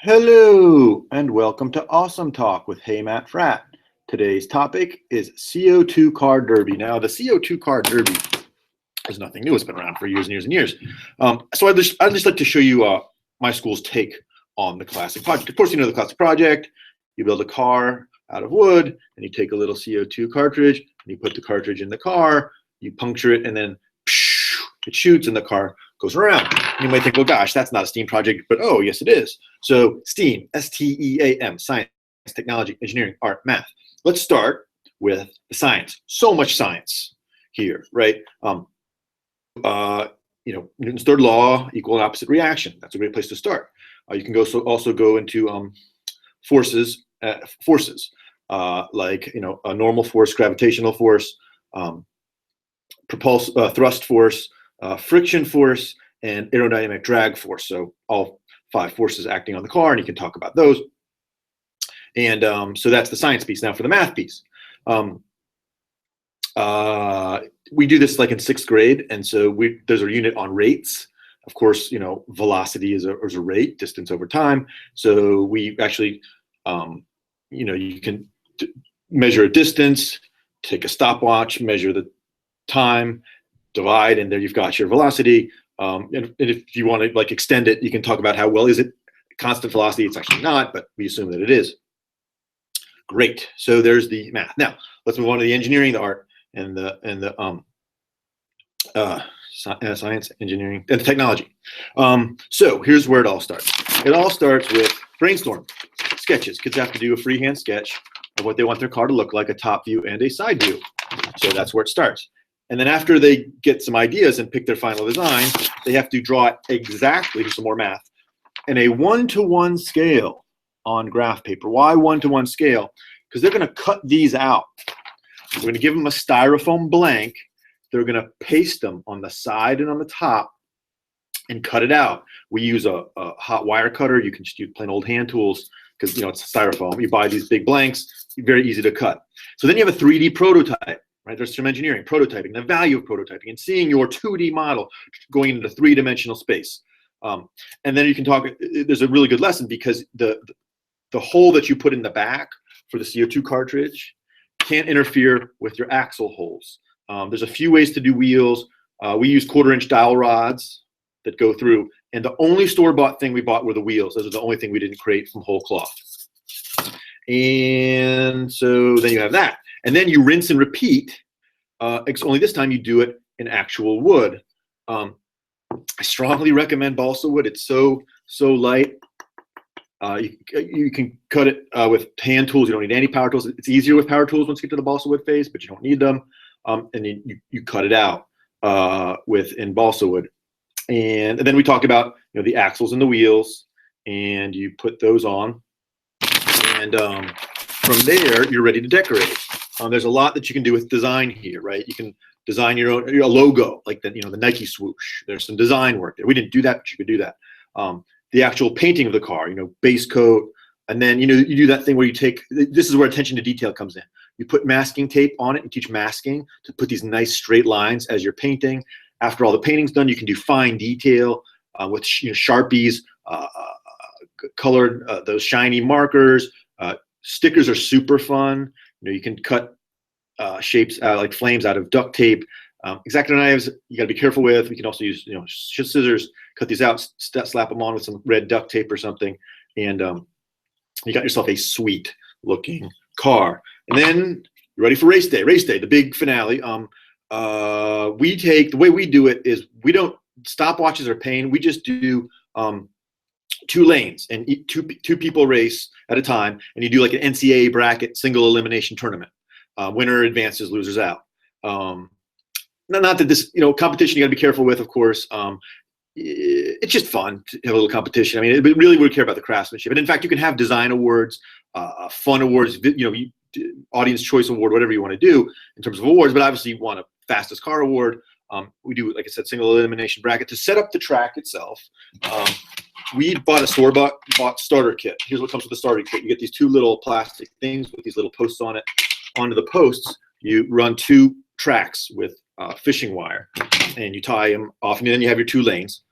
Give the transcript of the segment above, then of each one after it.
Hello and welcome to Awesome Talk with Hey Matt Fratt. Today's topic is CO2 car derby. Now, the CO2 car derby is nothing new. It's been around for years and years and years. So I'd just like to show you my school's take on the classic project. Of course, you know the classic project. You build a car out of wood, and you take a little CO2 cartridge, and you put the cartridge in the car, you puncture it, and then it shoots, and the car goes around. You might think, well, gosh, that's not a STEAM project, but oh, yes, it is. So STEAM, S-T-E-A-M, science, technology, engineering, art, math. Let's start with the science. So much science here, right? Newton's third law, equal and opposite reaction. That's a great place to start. You can also go into forces, like a normal force, gravitational force, thrust force, friction force, and aerodynamic drag force. So all 5 forces acting on the car, and you can talk about those. And so that's the science piece. Now for the math piece. We do this like in 6th grade, and so there's a unit on rates. Of course, velocity is a rate, distance over time. So we actually, you can measure a distance, take a stopwatch, measure the time, divide, and there you've got your velocity. And if you want to like extend it, you can talk about how well is it constant velocity. It's actually not, but we assume that it is. Great. So there's the math. Now let's move on to the engineering, the art, and the science, engineering, and technology. So here's where it all starts. It all starts with brainstorm sketches. Kids have to do a freehand sketch of what they want their car to look like, a top view and a side view. So that's where it starts. And then after they get some ideas and pick their final design, they have to draw it exactly, here's some more math, in a 1-to-1 scale on graph paper. Why 1-to-1 scale? Because they're going to cut these out. We're going to give them a styrofoam blank. They're going to paste them on the side and on the top and cut it out. We use a hot wire cutter. You can just use plain old hand tools because it's styrofoam. You buy these big blanks, very easy to cut. So then you have a 3D prototype. Right, there's some engineering, prototyping, the value of prototyping, and seeing your 2D model going into 3-dimensional space. And then you can talk. There's a really good lesson because the hole that you put in the back for the CO2 cartridge can't interfere with your axle holes. There's a few ways to do wheels. We use 1/4-inch dowel rods that go through, and the only store-bought thing we bought were the wheels. Those are the only thing we didn't create from whole cloth. And so then you have that. And then you rinse and repeat, only this time you do it in actual wood. I strongly recommend balsa wood. It's so light. You can cut it with hand tools. You don't need any power tools. It's easier with power tools once you get to the balsa wood phase, but you don't need them. And you cut it out in balsa wood. And then we talk about the axles and the wheels, and you put those on. And from there, you're ready to decorate. There's a lot that you can do with design here, right? You can design your own logo, like the Nike swoosh. There's some design work there. We didn't do that, but you could do that. The actual painting of the car, base coat, and then you do that thing where you take. This is where attention to detail comes in. You put masking tape on it and teach masking to put these nice straight lines as you're painting. After all the painting's done, you can do fine detail with Sharpies, colored those shiny markers. Stickers are super fun. You can cut shapes like flames out of duct tape. X-Acto knives you got to be careful with. We can also use scissors. Cut these out, slap them on with some red duct tape or something, and you got yourself a sweet looking car. And then you're ready for race day. Race day, the big finale. The way we do it is we don't stopwatches are pain. We just do 2 lanes, and two people race at a time, and you do like an NCAA bracket single elimination tournament. Winner advances, losers out. Not that this competition you got to be careful with, of course. It's just fun to have a little competition. I mean, it really would care about the craftsmanship. And in fact, you can have design awards, fun awards, audience choice award, whatever you want to do in terms of awards. But obviously, you want a fastest car award. We do, like I said, single elimination bracket to set up the track itself. We bought a store-bought starter kit. Here's what comes with the starter kit. You get these 2 little plastic things with these little posts on it. Onto the posts, you run 2 tracks with fishing wire, and you tie them off, and then you have your 2 lanes.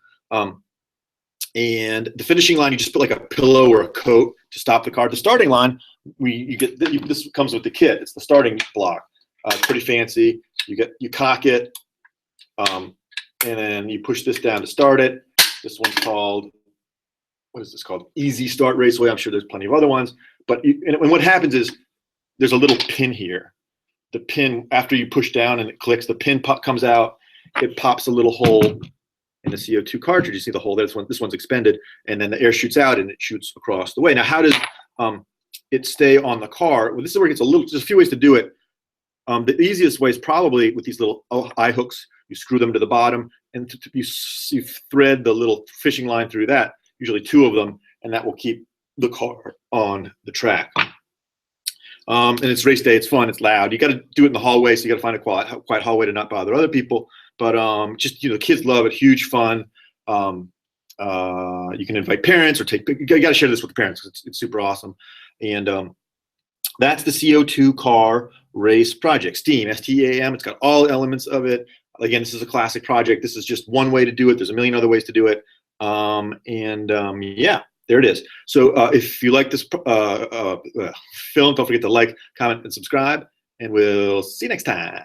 And the finishing line, you just put like a pillow or a coat to stop the car. The starting line, this comes with the kit. It's the starting block. It's pretty fancy. You cock it, and then you push this down to start it. This one's called, what is this called? Easy Start Raceway. I'm sure there's plenty of other ones. But and what happens is there's a little pin here. The pin, after you push down and it clicks, the pin comes out. It pops a little hole in the CO2 cartridge. You see the hole there. This one's expended, and then the air shoots out and it shoots across the way. Now, how does it stay on the car? Well, this is where it gets there's a few ways to do it. The easiest way is probably with these little eye hooks. You screw them to the bottom, and you thread the little fishing line through that, usually 2 of them, and that will keep the car on the track. And it's race day. It's fun. It's loud. You got to do it in the hallway, so you got to find a quiet hallway to not bother other people. But just, the kids love it. Huge fun. You can invite parents or you got to share this with the parents. It's super awesome. And that's the CO2 car race project. STEAM, STEAM. It's got all elements of it. Again, this is a classic project. This is just one way to do it. There's a million other ways to do it. Yeah, there it is. So if you like this film, don't forget to like, comment, and subscribe. And we'll see you next time.